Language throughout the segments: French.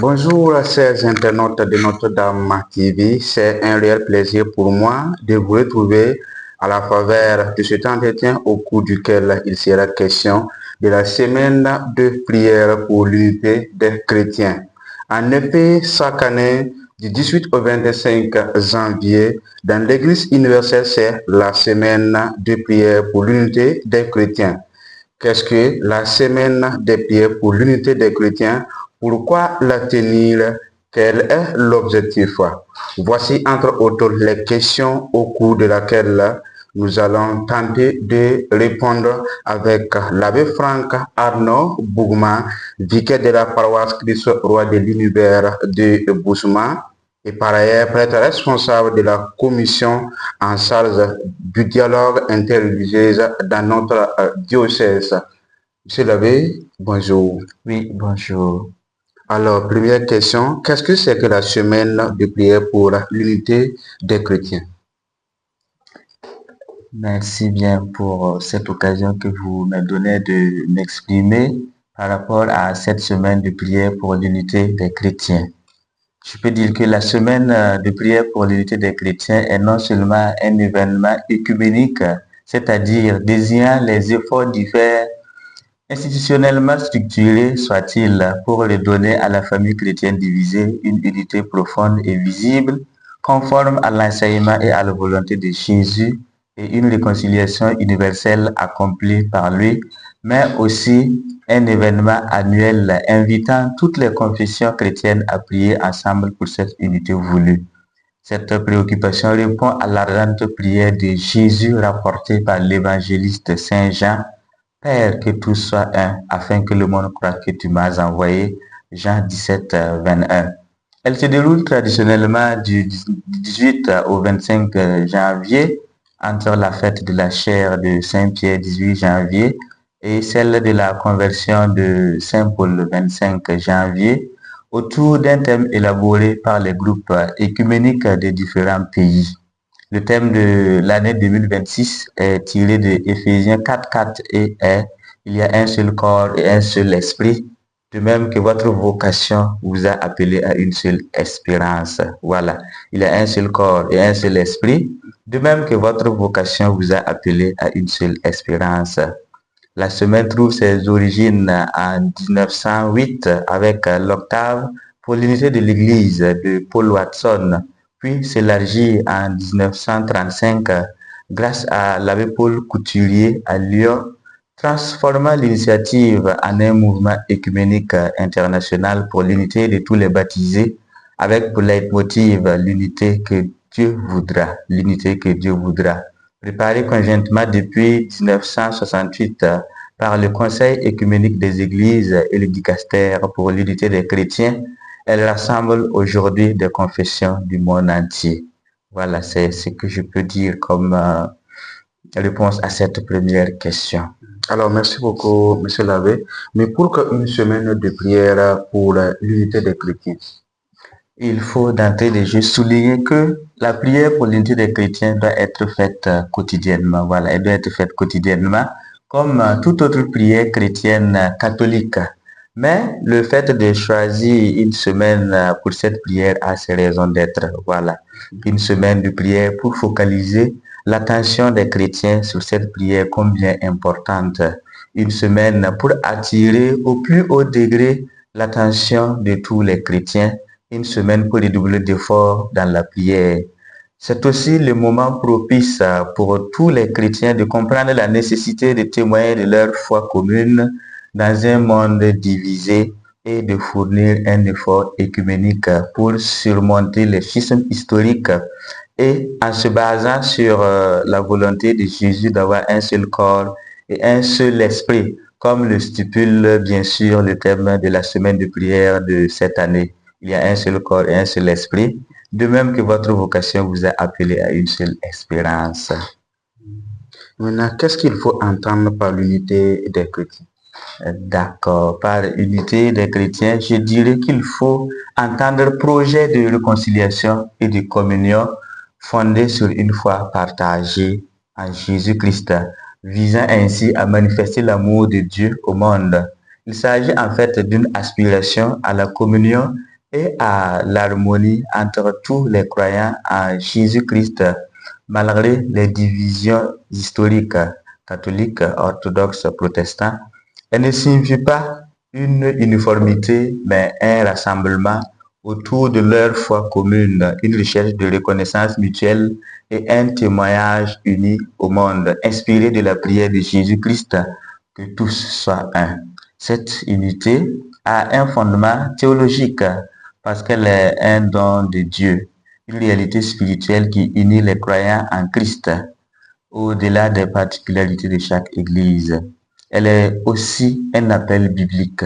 Bonjour, chers internautes de Notre-Dame TV. C'est un réel plaisir pour moi de vous retrouver à la faveur de cet entretien au cours duquel il sera question de la semaine de prière pour l'unité des chrétiens. En effet, chaque année, du 18 au 25 janvier, dans l'Église universelle, c'est la semaine de prière pour l'unité des chrétiens. Qu'est-ce que la semaine des prières pour l'unité des chrétiens? Pourquoi la tenir? Quel est l'objectif? Voici entre autres les questions au cours de laquelle nous allons tenter de répondre avec l'abbé Franck Arnaud Bougma, vicaire de la paroisse Christ Roi de l'Univers de Bousma, et par ailleurs prêtre responsable de la commission en charge du dialogue interreligieux dans notre diocèse. Monsieur l'abbé, bonjour. Oui, bonjour. Alors, première question, qu'est-ce que c'est que la semaine de prière pour l'unité des chrétiens? Merci bien pour cette occasion que vous me donnez de m'exprimer par rapport à cette semaine de prière pour l'unité des chrétiens. Je peux dire que la semaine de prière pour l'unité des chrétiens est non seulement un événement œcuménique, c'est-à-dire désignant les efforts divers institutionnellement structurés soit-il pour redonner à la famille chrétienne divisée une unité profonde et visible, conforme à l'enseignement et à la volonté de Jésus et une réconciliation universelle accomplie par lui, mais aussi un événement annuel invitant toutes les confessions chrétiennes à prier ensemble pour cette unité voulue. Cette préoccupation répond à l'ardente prière de Jésus rapportée par l'évangéliste Saint Jean. Père, que tout soit un, afin que le monde croie que tu m'as envoyé. Jean 17, 21. Elle se déroule traditionnellement du 18 au 25 janvier, entre la fête de la chair de Saint-Pierre 18 janvier et celle de la conversion de Saint-Paul le 25 janvier, autour d'un thème élaboré par les groupes écuméniques des différents pays. Le thème de l'année 2026 est tiré de Éphésiens 4.4 et est il y a un seul corps et un seul esprit, de même que votre vocation vous a appelé à une seule espérance. Voilà, il y a un seul corps et un seul esprit, de même que votre vocation vous a appelé à une seule espérance. La semaine trouve ses origines en 1908 avec l'octave pour l'unité de l'Église de Paul Watson, puis s'élargit en 1935 grâce à l'abbé Paul Couturier à Lyon, transformant l'initiative en un mouvement écuménique international pour l'unité de tous les baptisés, avec pour leitmotiv l'unité que Dieu voudra, l'unité que Dieu voudra. Préparée conjointement depuis 1968 par le Conseil écuménique des Églises et le Dicastère pour l'unité des chrétiens, elle rassemble aujourd'hui des confessions du monde entier. Voilà, c'est ce que je peux dire comme réponse à cette première question. Alors, merci beaucoup, monsieur l'abbé. Mais pour qu'une semaine de prière pour l'unité des chrétiens, il faut d'entrée de jeu souligner que la prière pour l'unité des chrétiens doit être faite quotidiennement. Voilà, elle doit être faite quotidiennement comme toute autre prière chrétienne catholique. Mais le fait de choisir une semaine pour cette prière a ses raisons d'être. Voilà, une semaine de prière pour focaliser l'attention des chrétiens sur cette prière combien importante. Une semaine pour attirer au plus haut degré l'attention de tous les chrétiens. Une semaine pour redoubler d'efforts dans la prière. C'est aussi le moment propice pour tous les chrétiens de comprendre la nécessité de témoigner de leur foi commune dans un monde divisé et de fournir un effort écuménique pour surmonter les schismes historiques et en se basant sur la volonté de Jésus d'avoir un seul corps et un seul esprit, comme le stipule bien sûr le thème de la semaine de prière de cette année. Il y a un seul corps et un seul esprit, de même que votre vocation vous a appelé à une seule espérance. Maintenant, qu'est-ce qu'il faut entendre par l'unité des chrétiens? D'accord. Par unité des chrétiens, je dirais qu'il faut entendre projet de réconciliation et de communion fondé sur une foi partagée en Jésus-Christ, visant ainsi à manifester l'amour de Dieu au monde. Il s'agit en fait d'une aspiration à la communion et à l'harmonie entre tous les croyants en Jésus-Christ, malgré les divisions historiques catholiques, orthodoxes, protestants. Elle ne signifie pas une uniformité, mais un rassemblement autour de leur foi commune, une recherche de reconnaissance mutuelle et un témoignage uni au monde, inspiré de la prière de Jésus-Christ, que tous soient un. Cette unité a un fondement théologique parce qu'elle est un don de Dieu, une réalité spirituelle qui unit les croyants en Christ au-delà des particularités de chaque Église. Elle est aussi un appel biblique.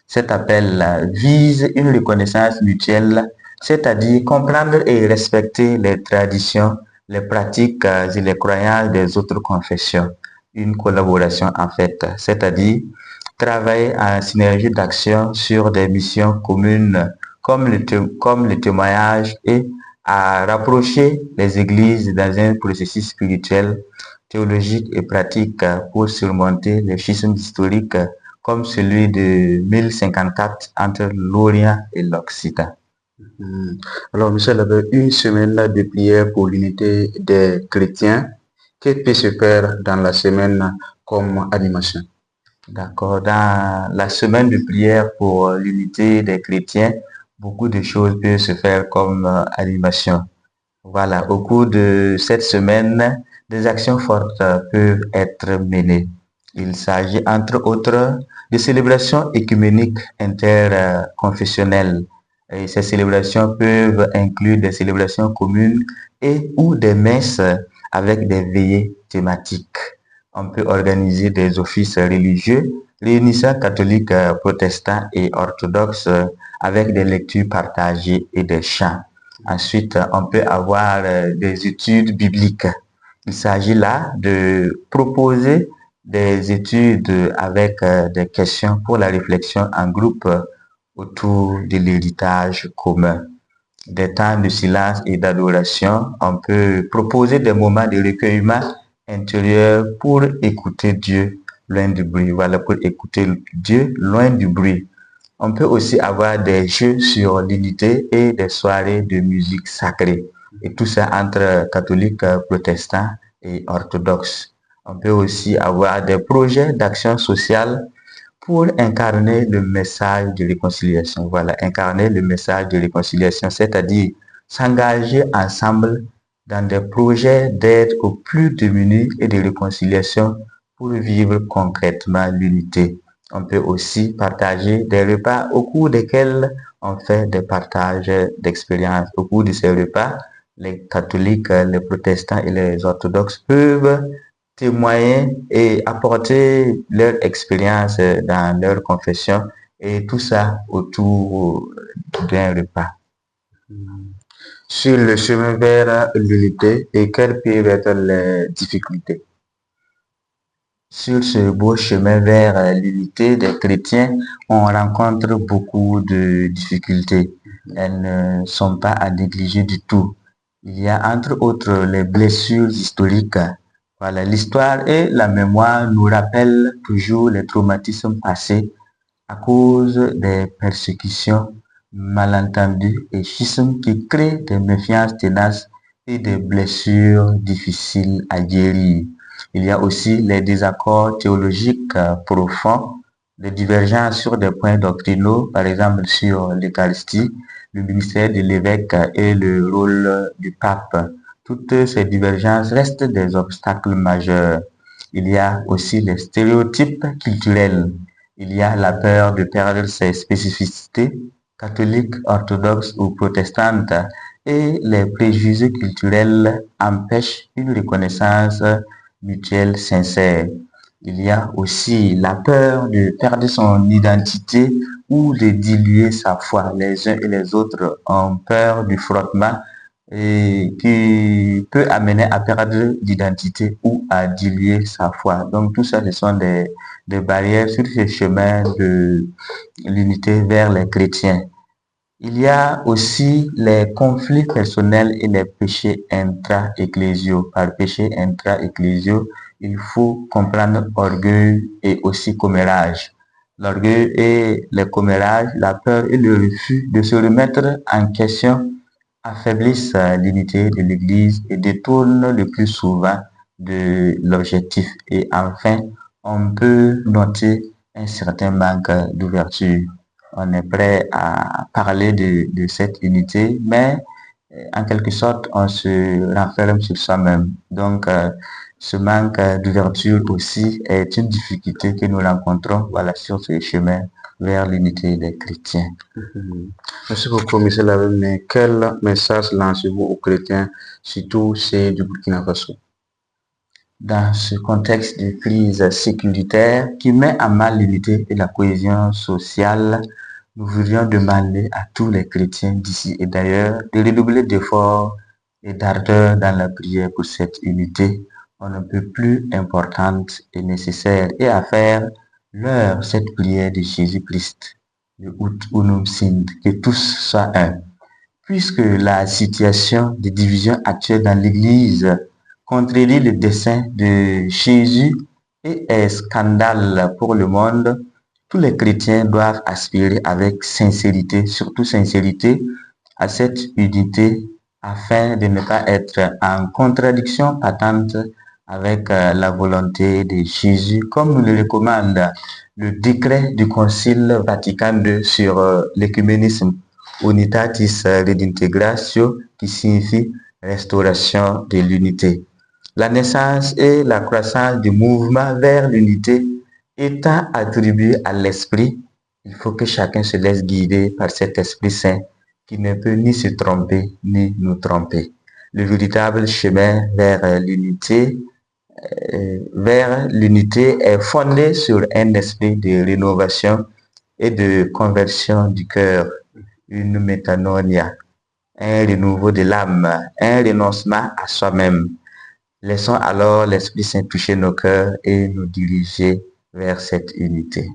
Cet appel vise une reconnaissance mutuelle, c'est-à-dire comprendre et respecter les traditions, les pratiques et les croyances des autres confessions. Une collaboration en fait, c'est-à-dire travailler en synergie d'action sur des missions communes comme le témoignage et à rapprocher les églises dans un processus spirituel, théologique et pratique pour surmonter les schismes historiques comme celui de 1054 entre l'Orient et l'Occident. Alors, Michel, avec une semaine de prière pour l'unité des chrétiens, que peut se faire dans la semaine comme animation? D'accord. Dans la semaine de prière pour l'unité des chrétiens, beaucoup de choses peuvent se faire comme animation. Voilà, au cours de cette semaine, des actions fortes peuvent être menées. Il s'agit entre autres de célébrations écuméniques interconfessionnelles. Et ces célébrations peuvent inclure des célébrations communes et ou des messes avec des veillées thématiques. On peut organiser des offices religieux réunissant catholiques, protestants et orthodoxes avec des lectures partagées et des chants. Ensuite, on peut avoir des études bibliques. Il s'agit là de proposer des études avec des questions pour la réflexion en groupe autour de l'héritage commun. Des temps de silence et d'adoration, on peut proposer des moments de recueillement intérieur pour écouter Dieu loin du bruit. Voilà, pour écouter Dieu loin du bruit. On peut aussi avoir des jeux sur l'unité et des soirées de musique sacrée. Et tout ça entre catholiques, protestants et orthodoxes. On peut aussi avoir des projets d'action sociale pour incarner le message de réconciliation. Voilà, incarner le message de réconciliation, c'est-à-dire s'engager ensemble dans des projets d'aide aux plus démunis et de réconciliation pour vivre concrètement l'unité. On peut aussi partager des repas au cours desquels on fait des partages d'expériences. Au cours de ces repas, les catholiques, les protestants et les orthodoxes peuvent témoigner et apporter leur expérience dans leur confession et tout ça autour d'un repas. Sur le chemin vers l'unité, et quelles peuvent être les difficultés? Sur ce beau chemin vers l'unité des chrétiens, on rencontre beaucoup de difficultés. Elles ne sont pas à négliger du tout. Il y a entre autres les blessures historiques. Voilà, l'histoire et la mémoire nous rappellent toujours les traumatismes passés à cause des persécutions, malentendus et schismes qui créent des méfiances tenaces et des blessures difficiles à guérir. Il y a aussi les désaccords théologiques profonds, les divergences sur des points doctrinaux, par exemple sur l'Eucharistie, le ministère de l'évêque et le rôle du pape. Toutes ces divergences restent des obstacles majeurs. Il y a aussi les stéréotypes culturels. Il y a la peur de perdre ses spécificités catholiques, orthodoxes ou protestantes et les préjugés culturels empêchent une reconnaissance mutuelle sincère. Il y a aussi la peur de perdre son identité ou de diluer sa foi. Les uns et les autres ont peur du frottement et qui peut amener à perdre l'identité ou à diluer sa foi. Donc tout ça, ce sont des barrières sur ce chemin de l'unité vers les chrétiens. Il y a aussi les conflits personnels et les péchés intra-ecclésiaux. Par péché intra-ecclésiaux, il faut comprendre orgueil et aussi commérage. L'orgueil et les commérages, la peur et le refus de se remettre en question affaiblissent l'unité de l'Église et détournent le plus souvent de l'objectif. Et enfin, on peut noter un certain manque d'ouverture. On est prêt à parler de cette unité, mais en quelque sorte, on se renferme sur soi-même. Donc, ce manque d'ouverture aussi est une difficulté que nous rencontrons, voilà, sur ce chemin vers l'unité des chrétiens. Merci beaucoup, M. Lavé. Mais quel message lancez-vous aux chrétiens, surtout ceux du Burkina Faso? Dans ce contexte de crise sécuritaire qui met à mal l'unité et la cohésion sociale, nous voudrions demander à tous les chrétiens d'ici et d'ailleurs de redoubler d'efforts et d'ardeur dans la prière pour cette unité, on ne peut plus importante et nécessaire, et à faire leur cette prière de Jésus-Christ, le Ut Unum Sint, que tous soient un. Puisque la situation de division actuelle dans l'Église contredit le dessein de Jésus et est scandale pour le monde, tous les chrétiens doivent aspirer avec sincérité, surtout sincérité, à cette unité afin de ne pas être en contradiction patente avec la volonté de Jésus, comme nous le recommande le décret du Concile Vatican II sur l'écuménisme, Unitatis Redintegratio, qui signifie restauration de l'unité. La naissance et la croissance du mouvement vers l'unité étant attribué à l'Esprit, il faut que chacun se laisse guider par cet Esprit Saint qui ne peut ni se tromper ni nous tromper. Le véritable chemin vers l'unité est fondé sur un esprit de rénovation et de conversion du cœur, une métanoia, un renouveau de l'âme, un renoncement à soi-même. Laissons alors l'Esprit Saint toucher nos cœurs et nous diriger vers cette unité.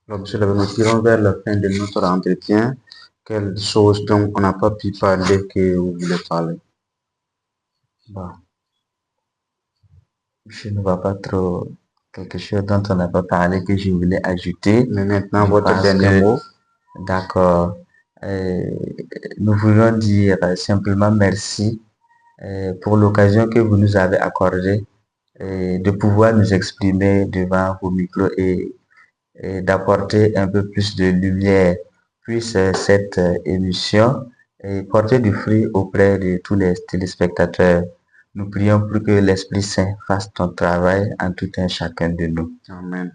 Alors, monsieur Lavé, nous tirons vers la fin de notre entretien. Quelles choses dont on n'a pas pu parler que vous voulez parler? Bon. Je ne vois pas trop quelque chose dont on n'a pas parlé que je voulais ajouter. Mais maintenant, votre dernier mot. D'accord. Nous voulons dire simplement merci pour l'occasion que vous nous avez accordée de pouvoir nous exprimer devant vos micros et d'apporter un peu plus de lumière. Puisse cette émission porter du fruit auprès de tous les téléspectateurs. Nous prions pour que l'Esprit Saint fasse ton travail en tout un chacun de nous. Amen.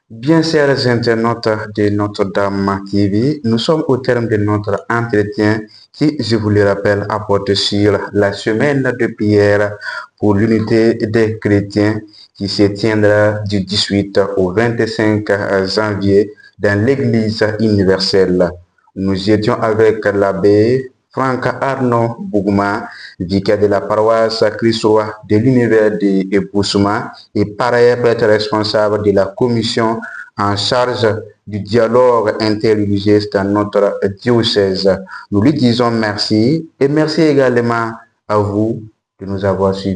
Bien, chers internautes de Notre-Dame TV, nous sommes au terme de notre entretien qui, je vous le rappelle, apporte sur la semaine de prière pour l'unité des chrétiens qui se tiendra du 18 au 25 janvier dans l'Église universelle. Nous étions avec l'abbé Franck Arnaud Bougma, vicaire de la paroisse Christ-Roi de l'univers de Epoussuma et par ailleurs être responsable de la commission en charge du dialogue interreligieux dans notre diocèse. Nous lui disons merci et merci également à vous de nous avoir suivis.